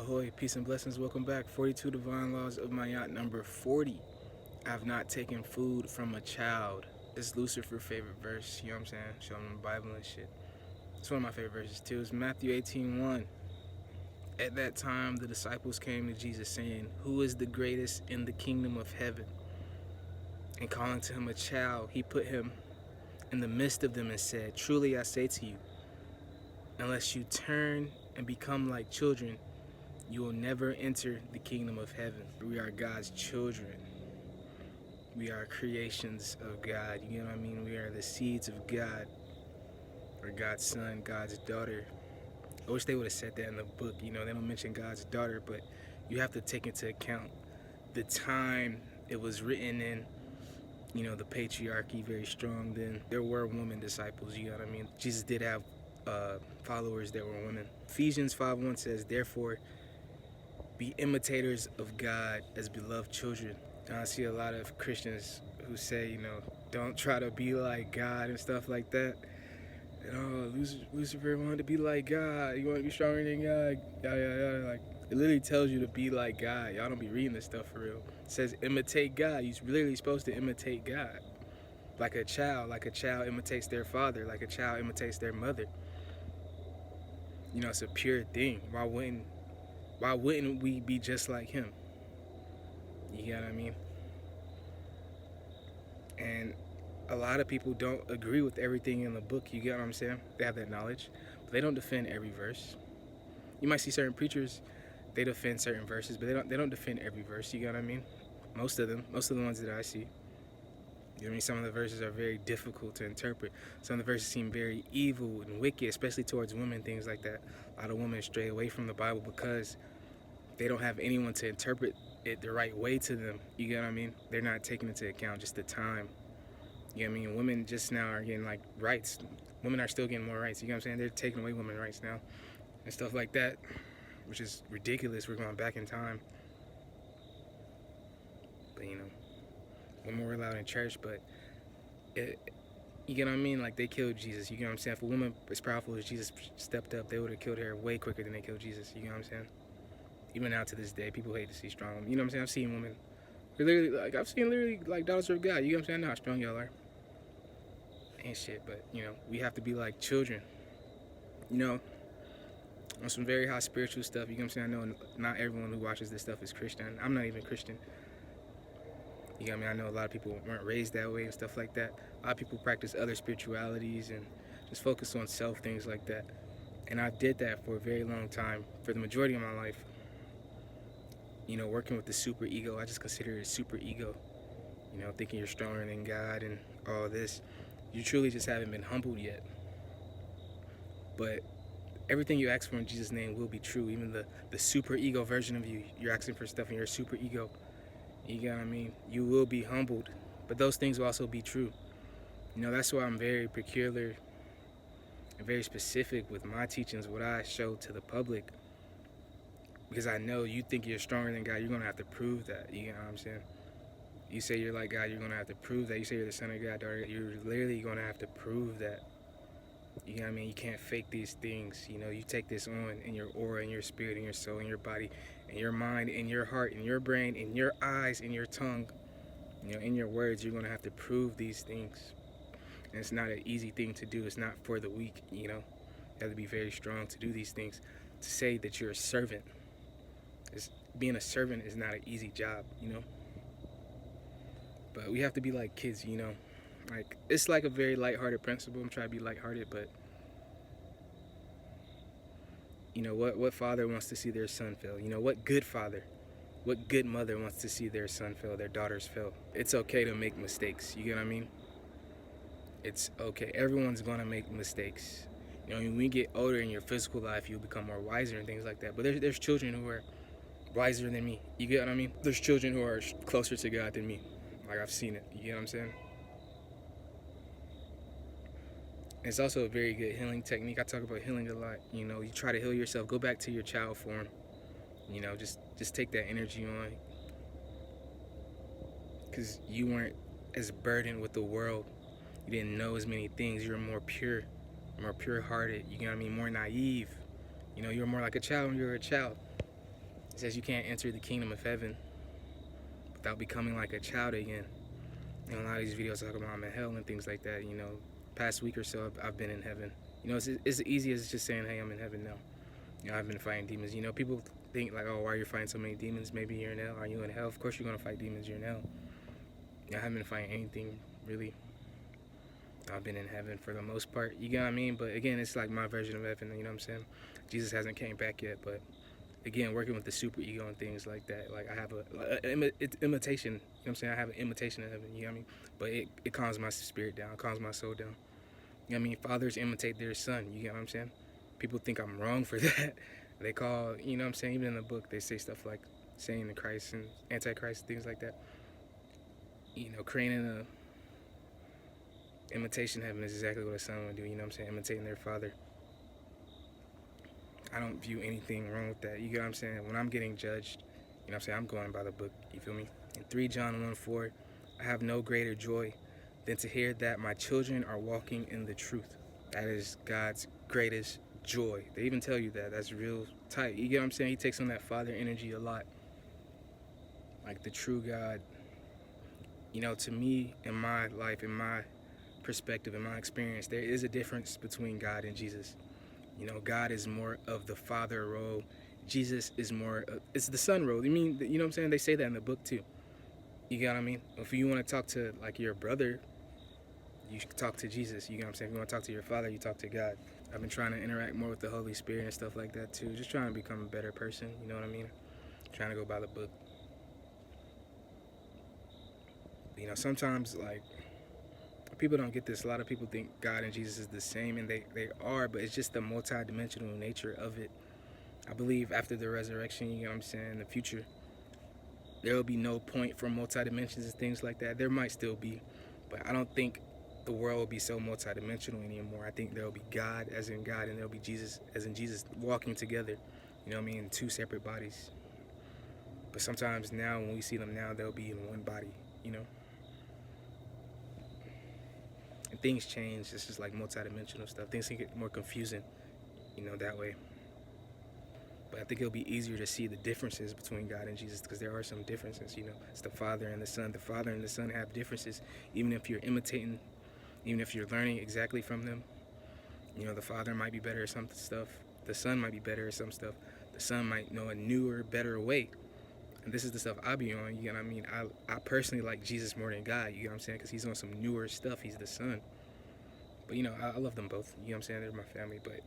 Ahoy, peace and blessings, welcome back. 42 Divine Laws of Mayat, number 40. I have not taken food from a child. It's Lucifer's favorite verse, you know what I'm saying? Showing him the Bible and shit. It's one of my favorite verses too. It's Matthew 18:1. At that time, the disciples came to Jesus saying, "Who is the greatest in the kingdom of heaven?" And calling to him a child, he put him in the midst of them and said, "Truly I say to you, unless you turn and become like children, you will never enter the kingdom of heaven." We are God's children. We are creations of God. You know what I mean? We are the seeds of God. Or God's son, God's daughter. I wish they would have said that in the book. You know, they don't mention God's daughter, but you have to take into account the time it was written in. You know, the patriarchy very strong then. There were women disciples, you know what I mean? Jesus did have followers that were women. Ephesians 5:1 says, "Therefore, be imitators of God as beloved children." And I see a lot of Christians who say, you know, don't try to be like God and stuff like that. And Lucifer wanted to be like God. You want to be stronger than God. Yada, yada, yada. Like, it literally tells you to be like God. Y'all don't be reading this stuff for real. It says imitate God. You're literally supposed to imitate God. Like a child imitates their father. Like a child imitates their mother. You know, it's a pure thing. Why wouldn't we be just like him? You know what I mean? And a lot of people don't agree with everything in the book, you get what I'm saying? They have that knowledge, but they don't defend every verse. You might see certain preachers, they defend certain verses, but they don't defend every verse, you get what I mean? Most of the ones that I see. You know what I mean? Some of the verses are very difficult to interpret. Some of the verses seem very evil and wicked, especially towards women, things like that. A lot of women stray away from the Bible because they don't have anyone to interpret it the right way to them. You get what I mean? They're not taking into account just the time. You know what I mean? Women just now are getting like rights. Women are still getting more rights. You know what I'm saying? They're taking away women's rights now and stuff like that, which is ridiculous. We're going back in time. But you know, women were allowed in church, but you get what I mean? Like, they killed Jesus. You get what I'm saying? If a woman as powerful as Jesus stepped up, they would have killed her way quicker than they killed Jesus. You get what I'm saying? Even now to this day, people hate to see strong women. You know what I'm saying? I've seen women. I've seen literally like daughters of God. You know what I'm saying? I know how strong y'all are. And shit, but you know, we have to be like children. You know, on some very high spiritual stuff. You know what I'm saying? I know not everyone who watches this stuff is Christian. I'm not even Christian. You know what I mean? I know a lot of people weren't raised that way and stuff like that. A lot of people practice other spiritualities and just focus on self, things like that. And I did that for a very long time, for the majority of my life. You know, working with the super ego, I just consider it super ego. You know, thinking you're stronger than God and all this. You truly just haven't been humbled yet. But everything you ask for in Jesus' name will be true. Even the super ego version of you, you're asking for stuff in your super ego. You get what I mean? You will be humbled. But those things will also be true. You know, that's why I'm very peculiar and very specific with my teachings, what I show to the public. Because I know you think you're stronger than God, you're going to have to prove that. You know what I'm saying? You say you're like God, you're going to have to prove that. You say you're the son of God, daughter, you're literally going to have to prove that. You know what I mean? You can't fake these things. You know, you take this on in your aura, in your spirit, in your soul, in your body, in your mind, in your heart, in your brain, in your eyes, in your tongue. You know, in your words, you're going to have to prove these things. And it's not an easy thing to do. It's not for the weak, you know. You have to be very strong to do these things. To say that you're a servant. Being a servant is not an easy job, you know. But we have to be like kids, you know. Like, it's like a very lighthearted principle. I'm trying to be lighthearted, but you know, what father wants to see their son fail? You know, what good father, what good mother wants to see their son fail, their daughters fail? It's okay to make mistakes, you get what I mean? It's okay. Everyone's gonna make mistakes. You know, when you get older in your physical life, you become more wiser and things like that. But there's children who are wiser than me. You get what I mean? There's children who are closer to God than me. Like, I've seen it. You get what I'm saying? It's also a very good healing technique. I talk about healing a lot. You know, you try to heal yourself. Go back to your child form. You know, just take that energy on. Because you weren't as burdened with the world. You didn't know as many things. You were more pure-hearted. You know what I mean? More naive. You know, you were more like a child when you were a child. It says you can't enter the kingdom of heaven without becoming like a child again. A lot of these videos talk about I'm in hell and things like that. Past week or so, I've been in heaven. It's easy as just saying, hey, I'm in heaven now. I've been fighting demons. People think like, oh, why are you fighting so many demons? Maybe you're in hell. Are you in hell? Of course you're going to fight demons. You're in hell. I haven't been fighting anything, really. I've been in heaven for the most part. You get what I mean? But again, it's like my version of heaven. You know what I'm saying? Jesus hasn't came back yet. But again, working with the super ego and things like that. Like I have it's imitation. You know what I'm saying? I have an imitation of heaven. You know what I mean? But it calms my spirit down. It calms my soul down. You know what I mean? Fathers imitate their son. You get what I'm saying? People think I'm wrong for that. They call, you know what I'm saying? Even in the book, they say stuff like saying the Christ and Antichrist, things like that. Creating a imitation heaven is exactly what a son would do. You know what I'm saying? Imitating their father. I don't view anything wrong with that. You get what I'm saying? When I'm getting judged, you know what I'm saying? I'm going by the book. You feel me? In 3 John 1:4, I have no greater joy than to hear that my children are walking in the truth. That is God's greatest joy. They even tell you that. That's real tight. You get what I'm saying? He takes on that father energy a lot. Like the true God. To me, in my life, in my perspective, in my experience, there is a difference between God and Jesus. God is more of the father role. Jesus is more, it's the son role. You know what I'm saying? They say that in the book too. You get what I mean? If you want to talk to like your brother, you should talk to Jesus. You get what I'm saying? If you want to talk to your father, you talk to God. I've been trying to interact more with the Holy Spirit and stuff like that too. Just trying to become a better person. You know what I mean? Trying to go by the book. Sometimes like people don't get this. A lot of people think God and Jesus is the same, and they are, but it's just the multi-dimensional nature of it. I believe after the resurrection, you know what I'm saying, in the future, there will be no point for multi-dimensions and things like that. There might still be, but I don't think the world will be so multi-dimensional anymore. I think there will be God as in God, and there will be Jesus as in Jesus, walking together, you know what I mean, in 2 separate bodies. But sometimes now, when we see them now, they'll be in one body, And things change. It's just like multi-dimensional stuff. Things can get more confusing, that way. But I think it'll be easier to see the differences between God and Jesus, because there are some differences. It's the Father and the Son. The Father and the Son have differences, even if you're imitating, even if you're learning exactly from them. The Father might be better at some stuff. The Son might be better at some stuff. The Son might know a newer, better way. And this is the stuff I be on, you know what I mean? I personally like Jesus more than God, you know what I'm saying? Because he's on some newer stuff. He's the Son. But, I love them both. You know what I'm saying? They're my family. But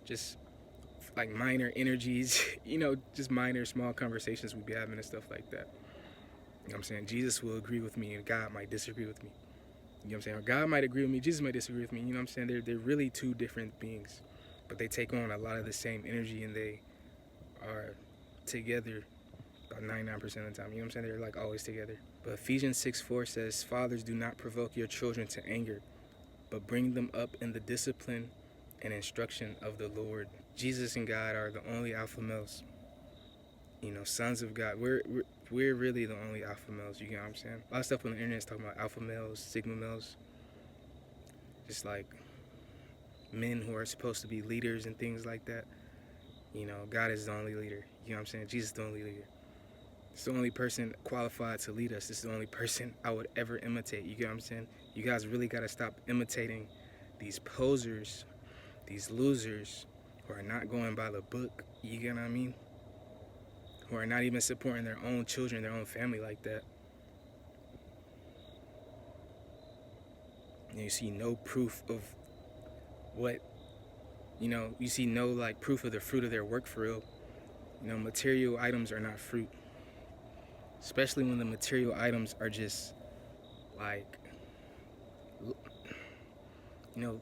just, like, minor energies, just minor, small conversations we be having and stuff like that. You know what I'm saying? Jesus will agree with me and God might disagree with me. You know what I'm saying? Or God might agree with me, Jesus might disagree with me. You know what I'm saying? They're really 2 different beings. But they take on a lot of the same energy, and they are together about 99% of the time. You know what I'm saying? They're like always together. But Ephesians 6:4 says, fathers, do not provoke your children to anger, but bring them up in the discipline and instruction of the Lord. Jesus and God are the only alpha males. Sons of God. We're really the only alpha males. You get what I'm saying? A lot of stuff on the internet is talking about alpha males, sigma males. Just like men who are supposed to be leaders and things like that. God is the only leader. You know what I'm saying? Jesus is the only leader. It's the only person qualified to lead us. It's the only person I would ever imitate. You get what I'm saying? You guys really got to stop imitating these posers, these losers who are not going by the book. You get what I mean? Who are not even supporting their own children, their own family like that. And you see no proof of what, you see no like proof of the fruit of their work for real. Material items are not fruit. Especially when the material items are just like,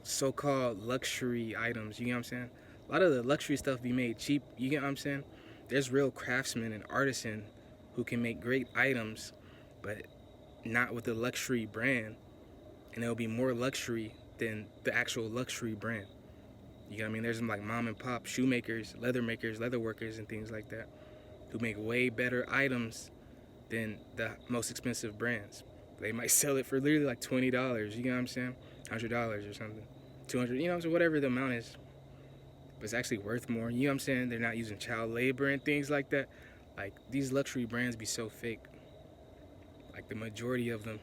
so-called luxury items. You get what I'm saying? A lot of the luxury stuff be made cheap. You get what I'm saying? There's real craftsmen and artisans who can make great items, but not with the luxury brand. And it'll be more luxury than the actual luxury brand. You get what I mean? There's some like mom and pop shoemakers, leather makers, leather workers, and things like that who make way better items than the most expensive brands. They might sell it for literally like $20, you know what I'm saying? $100 or something. $200, so whatever the amount is. But it's actually worth more. You know what I'm saying? They're not using child labor and things like that. Like, these luxury brands be so fake. Like, the majority of them,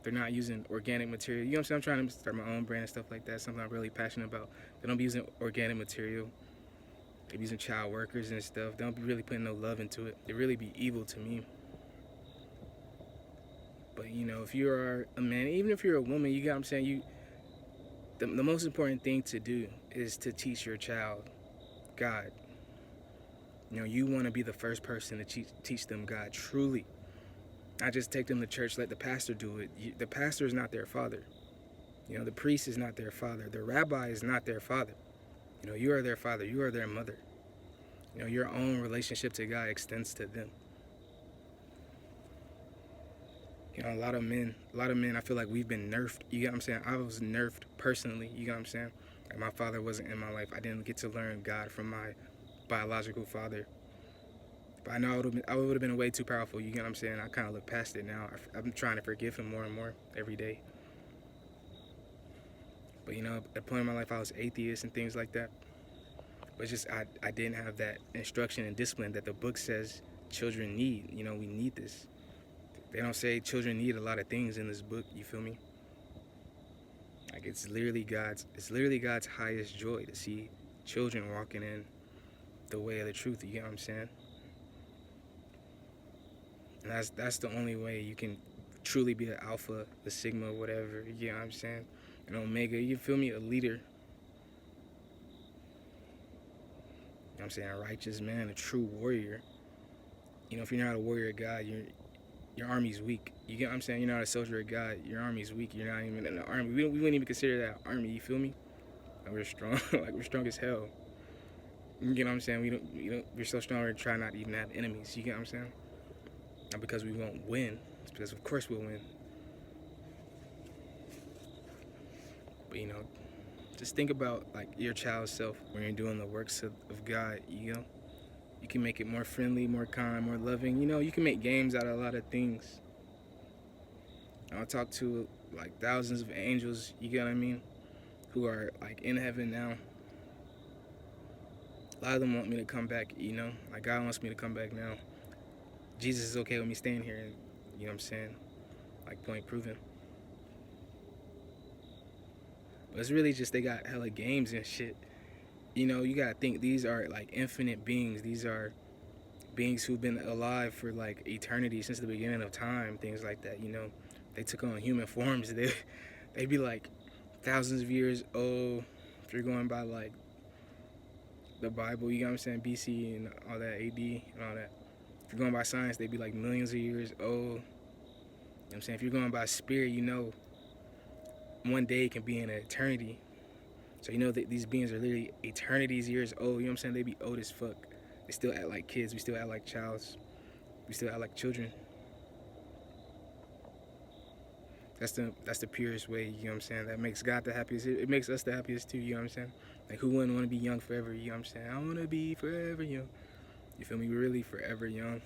they're not using organic material. You know what I'm saying? I'm trying to start my own brand and stuff like that, something I'm really passionate about. They don't be using organic material. They're using child workers and stuff. They don't be really putting no love into it. They really be evil to me. But, you know, if you are a man, even if you're a woman, you got what I'm saying, the most important thing to do is to teach your child God. You know, you want to be the first person to teach them God truly. Not just take them to church, let the pastor do it. The pastor is not their father. You know, the priest is not their father. The rabbi is not their father. You know, you are their father. You are their mother. You know, your own relationship to God extends to them. You know, a lot of men, I feel like we've been nerfed. You get what I'm saying? I was nerfed personally. You get what I'm saying? Like, my father wasn't in my life. I didn't get to learn God from my biological father. But I know I would have been way too powerful. You get what I'm saying? I kind of look past it now. I'm trying to forgive him more and more every day. But, you know, at a point in my life, I was atheist and things like that. But just I didn't have that instruction and discipline that the book says children need. You know, we need this. They don't say children need a lot of things in this book. You feel me? Like, it's literally God's highest joy to see children walking in the way of the truth. You get what I'm saying? And that's the only way you can truly be an alpha, a sigma, whatever. You get what I'm saying? An omega. You feel me? A leader. You know what I'm saying? A righteous man, a true warrior. You know, if you're not a warrior of God, your army's weak. You get what I'm saying? You're not a soldier of God. Your army's weak. You're not even in the army. We wouldn't even consider that army. You feel me? Like, we're strong. Like, we're strong as hell. You get what I'm saying? We're so strong we try not to even have enemies. You get what I'm saying? Not because we won't win. It's because of course we'll win. But, you know, just think about, like, your child's self when you're doing the works of God. You know, you can make it more friendly, more kind, more loving. You know, you can make games out of a lot of things. I'll talk to, like, thousands of angels, you get what I mean, who are, like, in heaven now. A lot of them want me to come back, you know. Like, God wants me to come back now. Jesus is okay with me staying here, and, you know what I'm saying? Like, point proven. But it's really just they got hella games and shit. You know, you gotta think these are, like, infinite beings. These are beings who've been alive for, like, eternity, since the beginning of time, things like that, you know. They took on human forms. They'd be, like, thousands of years old. If you're going by, like, the Bible, you know what I'm saying, BC and all that, AD and all that. If you're going by science, they'd be, like, millions of years old. You know what I'm saying? If you're going by spirit, you know, one day can be an eternity. So you know that these beings are literally eternities years old. You know what I'm saying? They be old as fuck. They still act like kids. We still act like childs. We still act like children. That's the purest way, you know what I'm saying? That makes God the happiest. It makes us the happiest too, you know what I'm saying? Like, who wouldn't want to be young forever, you know what I'm saying? I want to be forever young. You feel me? We're really forever young.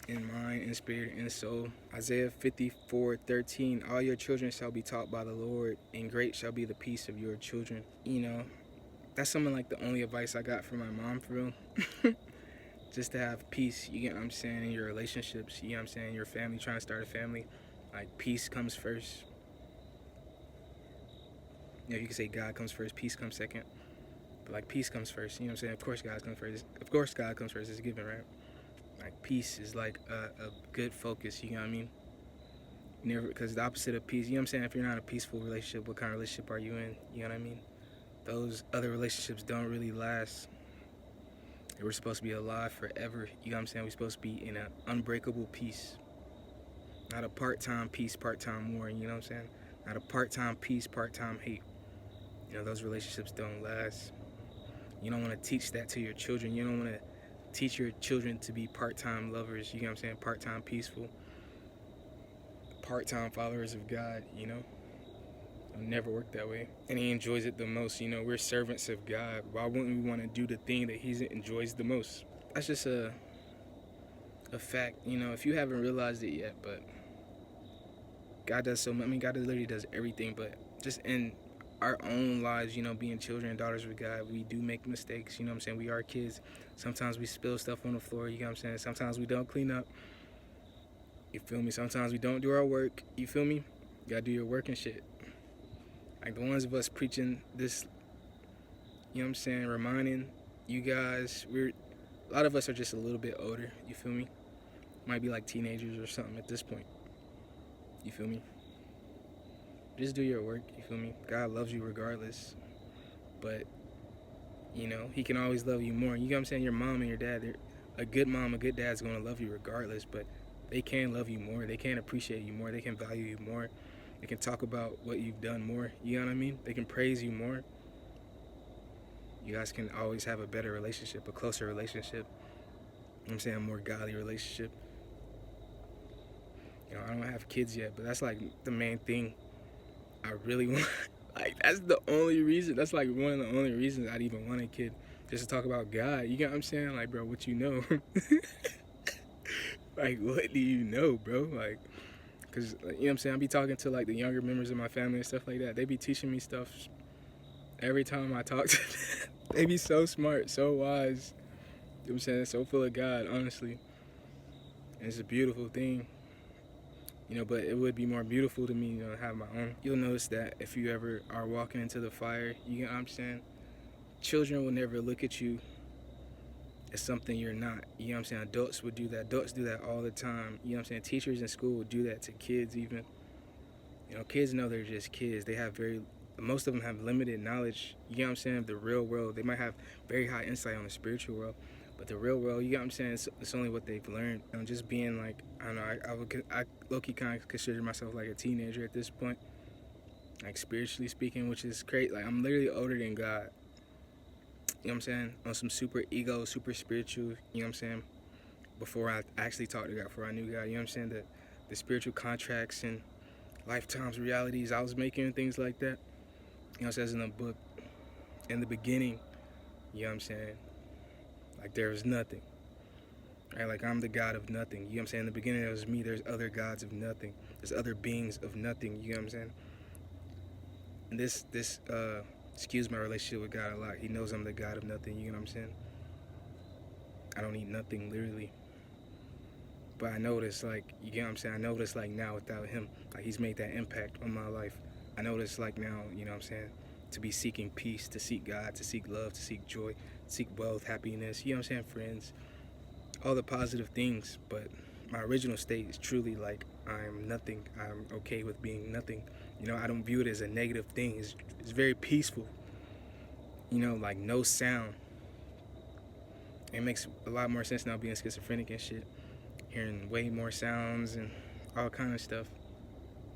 In mind, in spirit, in soul. Isaiah 54:13. All your children shall be taught by the Lord, and great shall be the peace of your children. You know, that's something like the only advice I got from my mom, for real. Just to have peace, you get what I'm saying, in your relationships, you know what I'm saying, your family, trying to start a family. Like, peace comes first. You know, you can say God comes first, peace comes second. But, like, peace comes first, you know what I'm saying? Of course God comes first. Of course God comes first, it's a given, right? Like, peace is like a good focus, you know what I mean? Never, because the opposite of peace, you know what I'm saying? If you're not in a peaceful relationship, what kind of relationship are you in? You know what I mean? Those other relationships don't really last. We're supposed to be alive forever, you know what I'm saying? We're supposed to be in an unbreakable peace. Not a part-time peace, part-time war, you know what I'm saying? Not a part-time peace, part-time hate. You know, those relationships don't last. You don't want to teach that to your children. You don't want to teach your children to be part-time lovers, you know what I'm saying? Part-time peaceful. Part-time followers of God, you know? It'll never work that way. And he enjoys it the most, you know? We're servants of God. Why wouldn't we want to do the thing that he enjoys the most? That's just a fact, you know, if you haven't realized it yet, but God does so much. I mean, God literally does everything, but just in our own lives, being children and daughters of God, we do make mistakes, you know what I'm saying? We are kids. Sometimes we spill stuff on the floor, you know what I'm saying? Sometimes we don't clean up, you feel me? Sometimes we don't do our work, you feel me? You gotta do your work and shit. Like the ones of us preaching this, you know what I'm saying, reminding you guys, a lot of us are just a little bit older, you feel me? Might be like teenagers or something at this point, you feel me? Just do your work, you feel me? God loves you regardless, but he can always love you more. You know what I'm saying? Your mom and your dad, a good mom, a good dad's gonna love you regardless, but they can love you more. They can appreciate you more. They can value you more. They can talk about what you've done more. You know what I mean? They can praise you more. You guys can always have a better relationship, a closer relationship. You know what I'm saying? A more godly relationship. I don't have kids yet, but that's like the main thing I really want. Like, that's the only reason. That's like one of the only reasons I'd even want a kid. Just to talk about God. You get what I'm saying? Like, bro, what you know? Like, what do you know, bro? Like, because, you know what I'm saying? I be talking to, like, the younger members of my family and stuff like that. They be teaching me stuff every time I talk to them. They be so smart, so wise. You know what I'm saying? So full of God, honestly. And it's a beautiful thing. But it would be more beautiful to me, to have my own. You'll notice that if you ever are walking into the fire, you know what I'm saying? Children will never look at you as something you're not. You know what I'm saying? Adults would do that. Adults do that all the time. You know what I'm saying? Teachers in school would do that to kids even. Kids know they're just kids. They have most of them have limited knowledge, you know what I'm saying, of the real world. They might have very high insight on the spiritual world. But the real world, you know what I'm saying, it's only what they've learned. Just being like, I don't know, I low-key kind of consider myself like a teenager at this point, like spiritually speaking, which is great. Like, I'm literally older than God. You know what I'm saying? On some super ego, super spiritual, you know what I'm saying? Before I actually talked to God, before I knew God, you know what I'm saying? The spiritual contracts and lifetimes, realities I was making and things like that. It says in the book, in the beginning, you know what I'm saying? Like, there was nothing. Right? Like, I'm the God of nothing. You know what I'm saying? In the beginning, there was me. There's other gods of nothing. There's other beings of nothing. You know what I'm saying? And this skews my relationship with God a lot. He knows I'm the God of nothing. You know what I'm saying? I don't need nothing, literally. But I notice, like, you know what I'm saying? I notice, like, now without him, like, he's made that impact on my life. I notice, like, now, you know what I'm saying? To be seeking peace, to seek God, to seek love, to seek joy, to seek wealth, happiness, you know what I'm saying? Friends, all the positive things. But my original state is truly, like, I'm nothing. I'm okay with being nothing. I don't view it as a negative thing. It's very peaceful. Like, no sound. It makes a lot more sense now being schizophrenic and shit. Hearing way more sounds and all kind of stuff.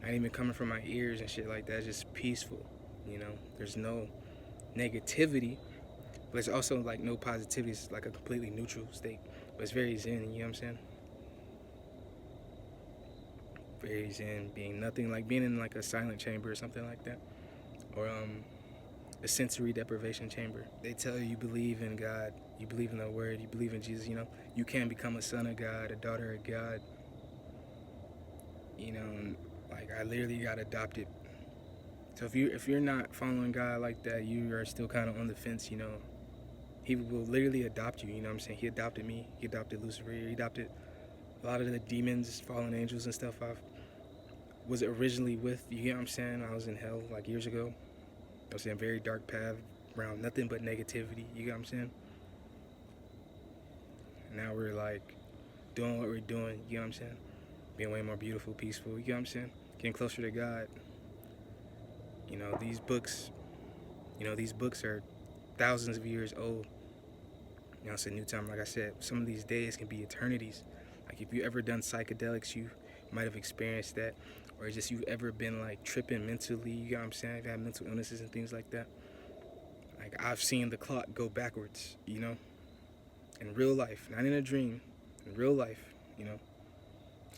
Not even coming from my ears and shit like that. It's just peaceful. There's no negativity, but it's also like no positivity. It's like a completely neutral state. But it's very zen, you know what I'm saying? Very zen, being nothing, like being in like a silent chamber or something like that. Or a sensory deprivation chamber. They tell you believe in God, you believe in the word, you believe in Jesus, you can become a son of God, a daughter of God. Like, I literally got adopted. So if you're not following God like that, you are still kind of on the fence, He will literally adopt you, you know what I'm saying? He adopted me, he adopted Lucifer, he adopted a lot of the demons, fallen angels and stuff I was originally with, you know what I'm saying? I was in hell like years ago. I was in a very dark path around nothing but negativity, you know what I'm saying? And now we're like doing what we're doing, you know what I'm saying? Being way more beautiful, peaceful, you know what I'm saying? Getting closer to God. These books are thousands of years old. It's a new time. Like I said, some of these days can be eternities. Like, if you ever done psychedelics, you might have experienced that. Or just you've ever been like tripping mentally, you know what I'm saying? I've had mental illnesses and things like that. Like, I've seen the clock go backwards, in real life, not in a dream, in real life,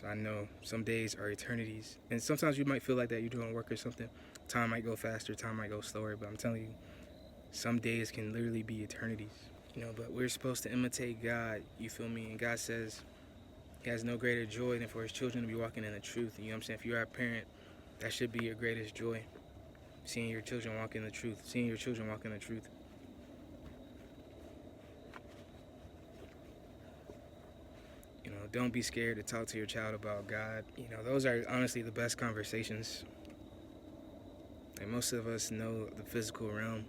So I know some days are eternities. And sometimes you might feel like that, you're doing work or something. Time might go faster, time might go slower, but I'm telling you, some days can literally be eternities. But we're supposed to imitate God, you feel me? And God says he has no greater joy than for his children to be walking in the truth. You know what I'm saying? If you are a parent, that should be your greatest joy. seeing your children walk in the truth, seeing your children walk in the truth. You know, don't be scared to talk to your child about God. You know, those are honestly the best conversations. Like, most of us know the physical realm.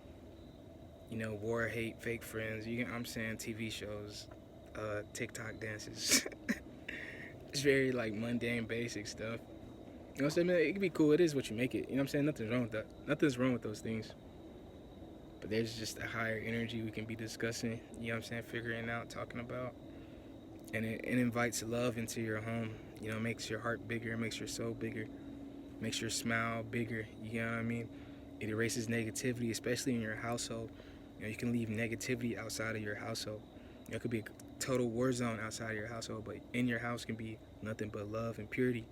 You know, war, hate, fake friends. You know what I'm saying? TV shows, TikTok dances. It's very like mundane, basic stuff. You know what I'm saying? It can be cool. It is what you make it. You know what I'm saying? Nothing's wrong with that. Nothing's wrong with those things. But there's just a higher energy we can be discussing. You know what I'm saying? Figuring out, talking about. And it invites love into your home. You know, makes your heart bigger, makes your soul bigger, makes your smile bigger. You know what I mean? It erases negativity, especially in your household. You know, you can leave negativity outside of your household. You know, it could be a total war zone outside of your household, but in your house can be nothing but love and purity.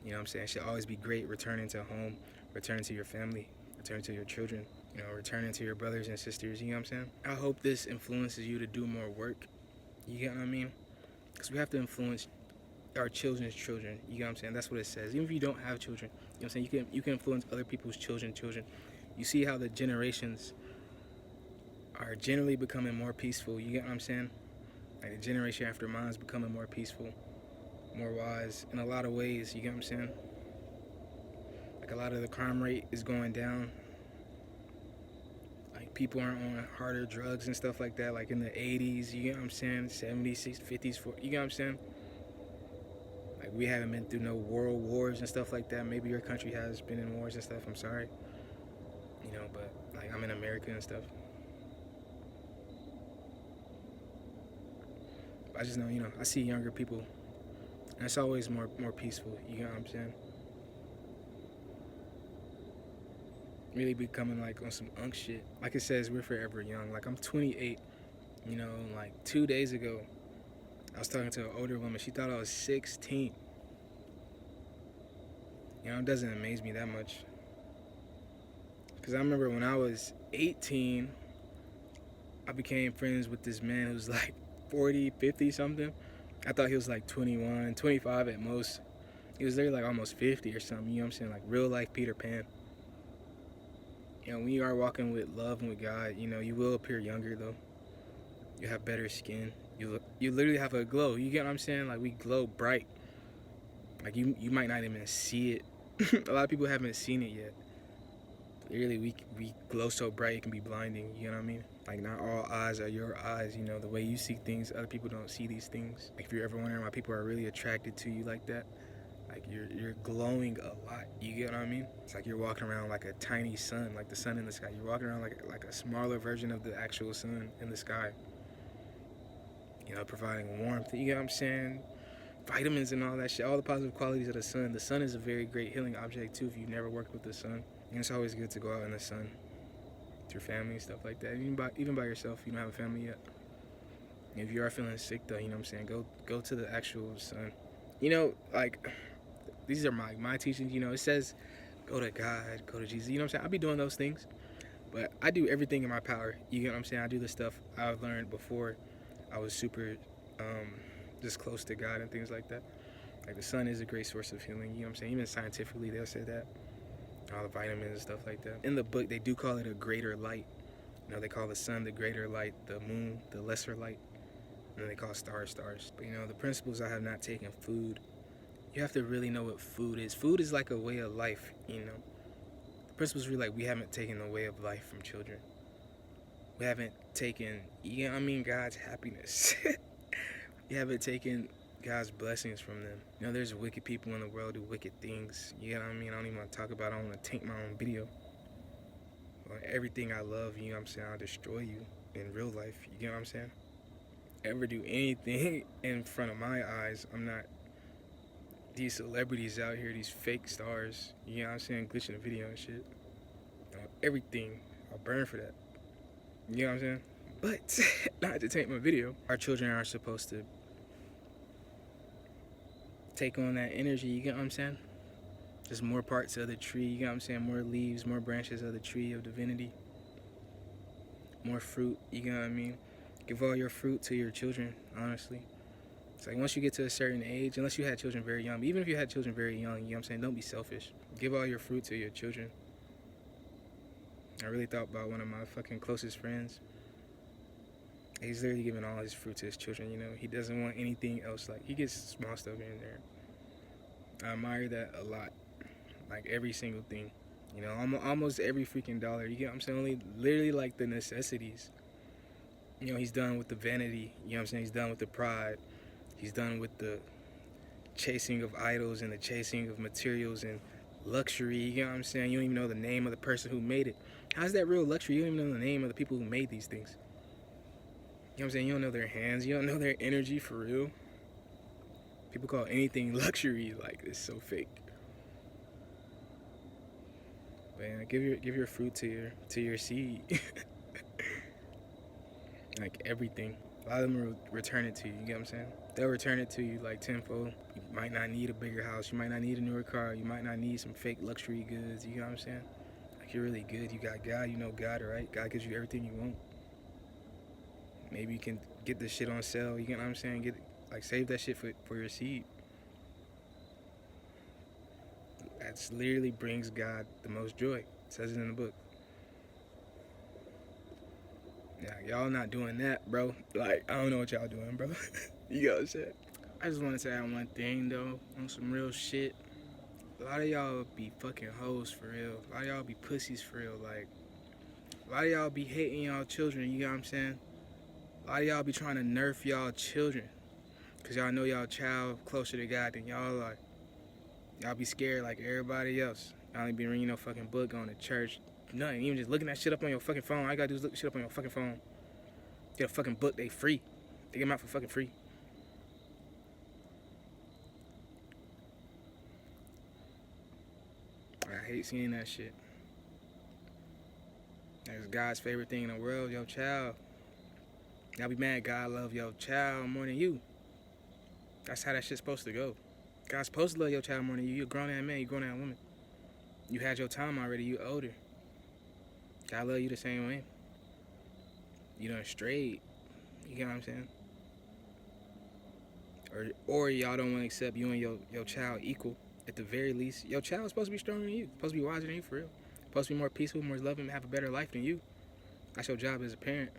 You know what I'm saying? It should always be great returning to home, returning to your family, returning to your children, you know, returning to your brothers and sisters. You know what I'm saying? I hope this influences you to do more work. You get what I mean? Because we have to influence our children's children. You get what I'm saying? That's what it says. Even if you don't have children, you know what I'm saying? You can influence other people's children. You see how the generations are generally becoming more peaceful. You get what I'm saying? Like the generation after mine is becoming more peaceful, more wise in a lot of ways. You get what I'm saying? Like a lot of the crime rate is going down. Like people aren't on harder drugs and stuff like that. Like in the 80s, you get what I'm saying? 70s, 60s, 50s, 40s, you get what I'm saying? Like we haven't been through no world wars and stuff like that. Maybe your country has been in wars and stuff. I'm sorry. You know, but like I'm in America and stuff. I just know, you know, I see younger people, and it's always more peaceful. You know what I'm saying? Really becoming like on some unk shit. Like it says, we're forever young. Like I'm 28. You know, like 2 days ago, I was talking to an older woman. She thought I was 16. You know, it doesn't amaze me that much. Because I remember when I was 18, I became friends with this man who's like 40, 50 something. I thought he was like 21, 25 at most. He was there like almost 50 or something, you know what I'm saying? Like real life Peter Pan. You know, when you are walking with love and with God, you know, you will appear younger though. You have better skin. You literally have a glow. You get what I'm saying? Like we glow bright. Like you might not even see it. A lot of people haven't seen it yet. Really, we glow so bright it can be blinding. You know what I mean? Like not all eyes are your eyes. You know, the way you see things, other people don't see these things. Like if you're ever wondering why people are really attracted to you like that, like you're glowing a lot. You get what I mean? It's like you're walking around like a tiny sun, like the sun in the sky. You're walking around like a smaller version of the actual sun in the sky. You know, providing warmth. You get what I'm saying? Vitamins and all that shit. All the positive qualities of the sun. The sun is a very great healing object too. If you've never worked with the sun, and it's always good to go out in the sun with your family and stuff like that. Even by yourself, you don't have a family yet. If you are feeling sick though, you know what I'm saying? Go to the actual sun. You know, like these are my teachings. You know, it says go to God, go to Jesus. You know what I'm saying? I'll be doing those things, but I do everything in my power. You get what I'm saying? I do the stuff I've learned before I was super just close to God and things like that. Like the sun is a great source of healing. You know what I'm saying? Even scientifically, they'll say that. All the vitamins and stuff like that. In the book, they do call it a greater light. You know, they call the sun the greater light, the moon the lesser light, and then they call stars. But you know, the principles I have not taken food. You have to really know what food is. Food is like a way of life, you know. The principles really like we haven't taken the way of life from children. We haven't taken, you know what I mean, God's happiness. We haven't taken God's blessings from them. You know, there's wicked people in the world who do wicked things. You know what I mean? I don't even want to talk about it. I don't want to taint my own video. But everything I love, you know what I'm saying, I'll destroy you in real life. You know what I'm saying? Ever do anything in front of my eyes, I'm not these celebrities out here, these fake stars, you know what I'm saying, glitching the video and shit. You know, everything, I'll burn for that. You know what I'm saying? But, not to taint my video. Our children are supposed to take on that energy, you get what I'm saying? Just more parts of the tree, you get what I'm saying? More leaves, more branches of the tree of divinity. More fruit, you get what I mean? Give all your fruit to your children, honestly. It's like once you get to a certain age, unless you had children very young, but even if you had children very young, you know what I'm saying? Don't be selfish. Give all your fruit to your children. I really thought about one of my fucking closest friends. He's literally giving all his fruit to his children, you know. He doesn't want anything else. Like, he gets small stuff here and there. I admire that a lot. Like, every single thing. You know, almost every freaking dollar. You get what I'm saying? Only literally, like, the necessities. You know, he's done with the vanity. You know what I'm saying? He's done with the pride. He's done with the chasing of idols and the chasing of materials and luxury. You know what I'm saying? You don't even know the name of the person who made it. How's that real luxury? You don't even know the name of the people who made these things. You know what I'm saying? You don't know their hands. You don't know their energy for real. People call anything luxury. Like, it's so fake. Man, give your fruit to your seed. Like, everything. A lot of them will return it to you. You get what I'm saying? They'll return it to you like tenfold. You might not need a bigger house. You might not need a newer car. You might not need some fake luxury goods. You know what I'm saying? Like, you're really good. You got God. You know God, right? God gives you everything you want. Maybe you can get this shit on sale. You get what I'm saying? Save that shit for your seed. That literally brings God the most joy. It says it in the book. Yeah, y'all not doing that, bro. Like, I don't know what y'all doing, bro. You know what I'm saying? I just want to say one thing, though, on some real shit. A lot of y'all be fucking hoes for real. A lot of y'all be pussies for real. Like, a lot of y'all be hating y'all children, you know what I'm saying? A lot of y'all be trying to nerf y'all children. Because y'all know y'all child closer to God than y'all are. Y'all be scared like everybody else. Y'all ain't be reading no fucking book, going to church. Nothing. Even just looking that shit up on your fucking phone. All you gotta do is look shit up on your fucking phone. Get a fucking book. They free. They get them out for fucking free. I hate seeing that shit. That's God's favorite thing in the world, your child. Y'all be mad God love your child more than you. That's how that shit's supposed to go. God's supposed to love your child more than you. You're a grown-ass man. You're a grown-ass woman. You had your time already. You older. God love you the same way. You done strayed. You get what I'm saying? Or y'all don't want to accept you and your child equal. At the very least, your child is supposed to be stronger than you. Supposed to be wiser than you for real. Supposed to be more peaceful, more loving, have a better life than you. That's your job as a parent.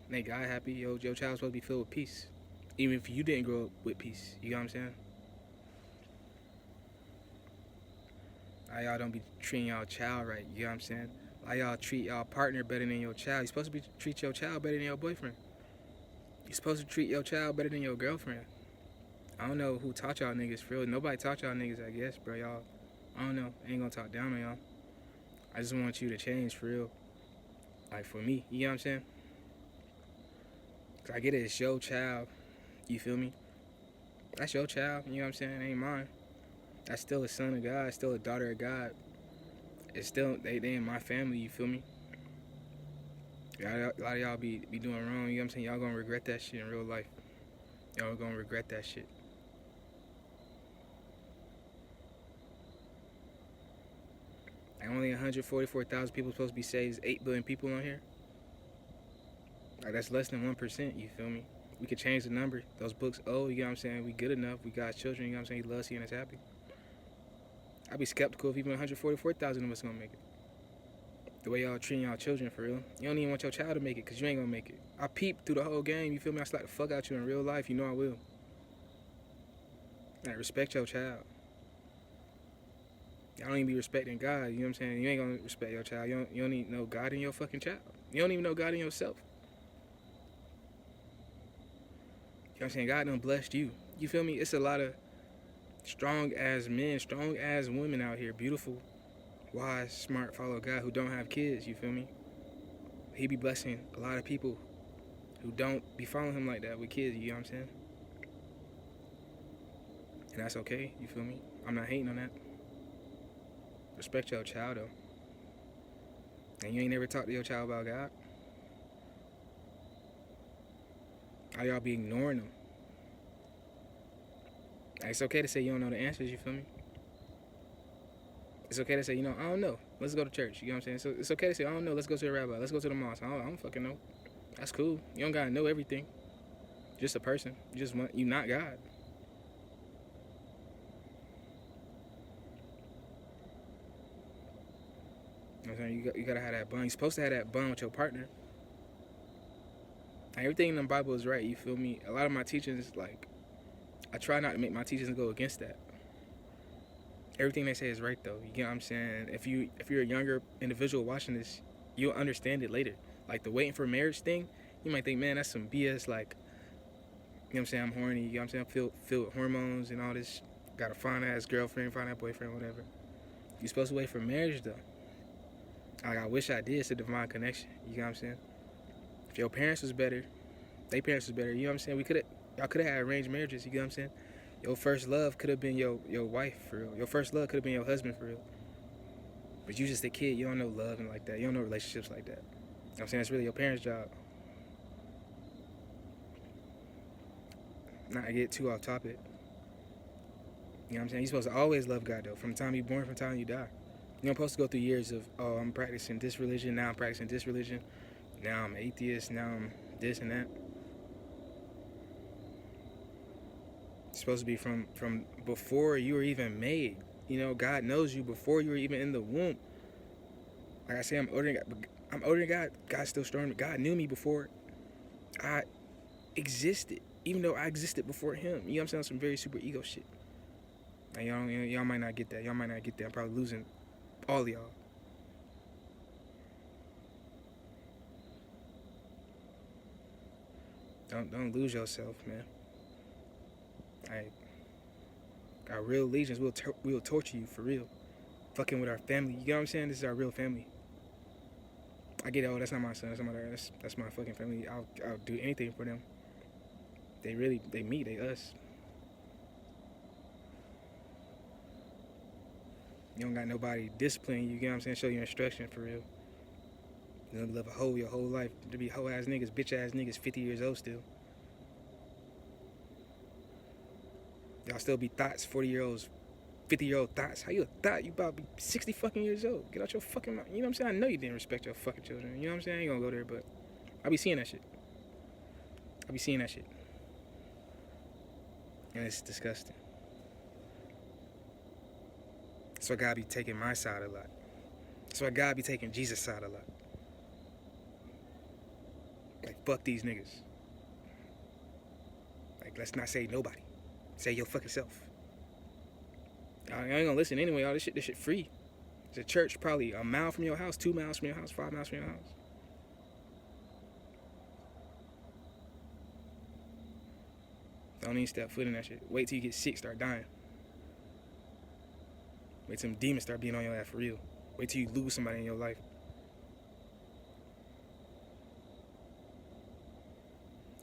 Make God happy. Your child's supposed to be filled with peace. Even if you didn't grow up with peace. You know what I'm saying? Y'all don't be treating y'all child right. You know what I'm saying? Y'all treat y'all partner better than your child. You're supposed to treat your child better than your boyfriend. You're supposed to treat your child better than your girlfriend. I don't know who taught y'all niggas for real. Nobody taught y'all niggas, I guess, bro. Y'all, I don't know. I ain't gonna talk down on y'all. I just want you to change for real. Like, for me, you know what I'm saying? Cause I get it, it's your child. You feel me? That's your child, you know what I'm saying? It ain't mine. That's still a son of God, still a daughter of God. It's still, they in my family, you feel me? A lot of y'all be doing wrong, you know what I'm saying? Y'all gonna regret that shit in real life. Y'all gonna regret that shit. Like, only 144,000 people supposed to be saved. There's 8 billion people on here. Like, that's less than 1%, you feel me? We could change the number. Those books, you know what I'm saying? We good enough. We got children, you know what I'm saying? He loves seeing us happy. I'd be skeptical if even 144,000 of us gonna make it. The way y'all treating y'all children, for real. You don't even want your child to make it, because you ain't gonna make it. I peeped through the whole game, you feel me? I slap the fuck out you in real life, you know I will. Like, respect your child. Y'all don't even be respecting God, you know what I'm saying? You ain't gonna respect your child. You don't even know God in your fucking child. You don't even know God in yourself. You know what I'm saying? God done blessed you. You feel me? It's a lot of strong ass men, strong ass women out here, beautiful, wise, smart, follow God, who don't have kids, you feel me? He be blessing a lot of people who don't be following him like that with kids, you know what I'm saying? And that's okay, you feel me? I'm not hating on that. Respect your child, though. And you ain't never talked to your child about God? How y'all be ignoring them? It's okay to say you don't know the answers, you feel me? It's okay to say, I don't know. Let's go to church, you know what I'm saying? So it's okay to say, I don't know, let's go to the rabbi, let's go to the mosque. I don't fucking know. That's cool. You don't gotta know everything. Just a person. You not God. You know what I'm saying? You gotta have that bond. You're supposed to have that bond with your partner. Like, everything in the Bible is right, you feel me? A lot of my teachings, like, I try not to make my teachings go against that. Everything they say is right though. You get what I'm saying? If you're a younger individual watching this, you'll understand it later. Like the waiting for marriage thing, you might think, man, that's some BS. Like, you know what I'm saying? I'm horny. You know what I'm saying? Filled with hormones and all this. Got a fine ass girlfriend, fine ass boyfriend, whatever. You're supposed to wait for marriage though. Like, I wish I did. It's a divine connection. You know what I'm saying? If your parents was better, their parents was better. You know what I'm saying? Y'all could have had arranged marriages. You know what I'm saying? Your first love could have been your wife, for real. Your first love could have been your husband, for real. But you just a kid. You don't know love and like that. You don't know relationships like that. You know what I'm saying? It's really your parents' job. Not to get too off topic. You know what I'm saying? You're supposed to always love God, though. From the time you're born, from the time you die. You're not supposed to go through years of, oh, I'm practicing this religion, now I'm practicing this religion. Now I'm atheist, now I'm this and that. It's supposed to be from before you were even made. You know, God knows you before you were even in the womb. Like I say, I'm older than God. God's still stronger. God knew me before I existed, even though I existed before Him. You know what I'm saying? Some very super ego shit. Like, y'all might not get that. Y'all might not get that. I'm probably losing all of y'all. Don't lose yourself, man. Our real allegiance will torture you for real. Fucking with our family. You know what I'm saying? This is our real family. I get it. Oh, that's not my son. That's not my daughter. That's my fucking family. I'll do anything for them. They me. They us. You don't got nobody disciplining you. You know what I'm saying? Show you instruction for real. You know, live a hoe your whole life. To be hoe ass niggas, bitch ass niggas, 50 years old still. Y'all still be thoughts, 40-year-olds, 50-year-old thoughts. How you a thought? You about to be 60 fucking years old. Get out your fucking mouth. You know what I'm saying? I know you didn't respect your fucking children. You know what I'm saying? I ain't gonna go there, but I be seeing that shit. And it's disgusting. That's why God be taking my side a lot. That's why God be taking Jesus' side a lot. Like, fuck these niggas. Like, let's not say nobody. Say your fucking self. I ain't gonna listen anyway. All this shit free. There's a church probably a mile from your house, 2 miles from your house, 5 miles from your house. Don't even step foot in that shit. Wait till you get sick, start dying. Wait till them demons start being on your ass for real. Wait till you lose somebody in your life.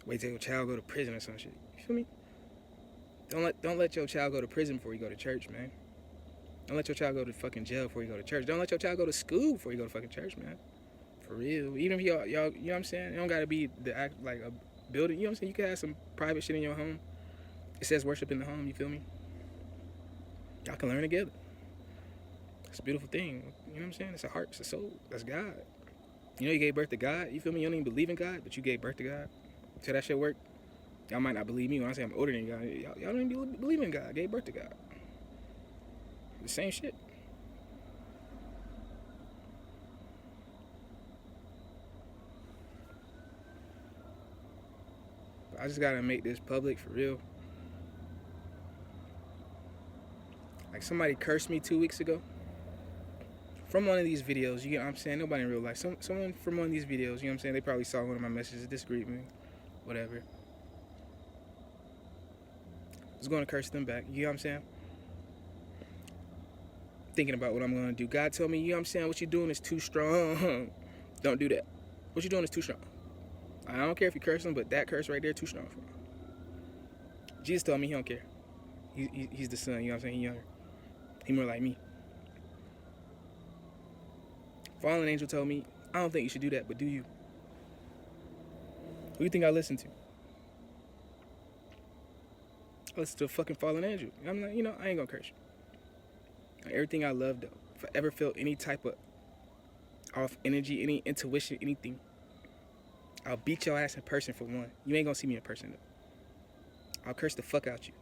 Wait till your child go to prison or some shit. You feel me? Don't let your child go to prison before you go to church, man. Don't let your child go to fucking jail before you go to church. Don't let your child go to school before you go to fucking church, man. For real. Even if y'all, you know what I'm saying? It don't gotta be like a building. You know what I'm saying? You can have some private shit in your home. It says worship in the home. You feel me? Y'all can learn together. It's a beautiful thing. You know what I'm saying? It's a heart. It's a soul. That's God. You know you gave birth to God. You feel me? You don't even believe in God, but you gave birth to God. See how that shit work? Y'all might not believe me when I say I'm older than y'all. Y'all don't even believe in God. Gave birth to God. The same shit. But I just gotta make this public for real. Like, somebody cursed me 2 weeks ago from one of these videos. You get what I'm saying? Nobody in real life. Someone from one of these videos, you know what I'm saying? They probably saw one of my messages, disagreed with me, whatever. I was going to curse them back. You know what I'm saying? Thinking about what I'm going to do. God told me, you know what I'm saying? What you're doing is too strong. Don't do that. What you're doing is too strong. I don't care if you curse them, but that curse right there, too strong for me. Jesus told me he don't care. He's the son, you know what I'm saying? He's younger. He more like me. Fallen angel told me, I don't think you should do that, but do you? Who do you think I listen to? I listen to a fucking fallen angel. I'm like, I ain't gonna curse you. Like, everything I love, though, if I ever felt any type of off energy, any intuition, anything, I'll beat your ass in person for one. You ain't gonna see me in person, though. I'll curse the fuck out you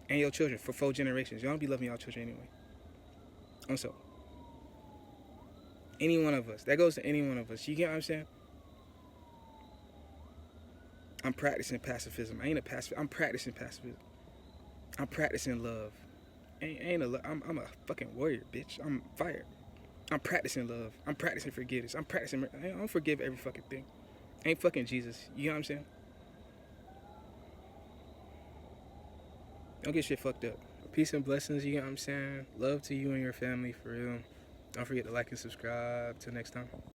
and your children for 4 generations. Y'all don't be loving y'all children anyway. So, Any one of us. That goes to any one of us. You get what I'm saying? I'm practicing pacifism. I ain't a pacifist. I'm practicing pacifism. I'm practicing love. I'm a fucking warrior, bitch. I'm fire. I'm practicing love. I'm practicing forgiveness. I don't forgive every fucking thing. I ain't fucking Jesus. You know what I'm saying? Don't get shit fucked up. Peace and blessings, you know what I'm saying? Love to you and your family, for real. Don't forget to like and subscribe. Till next time.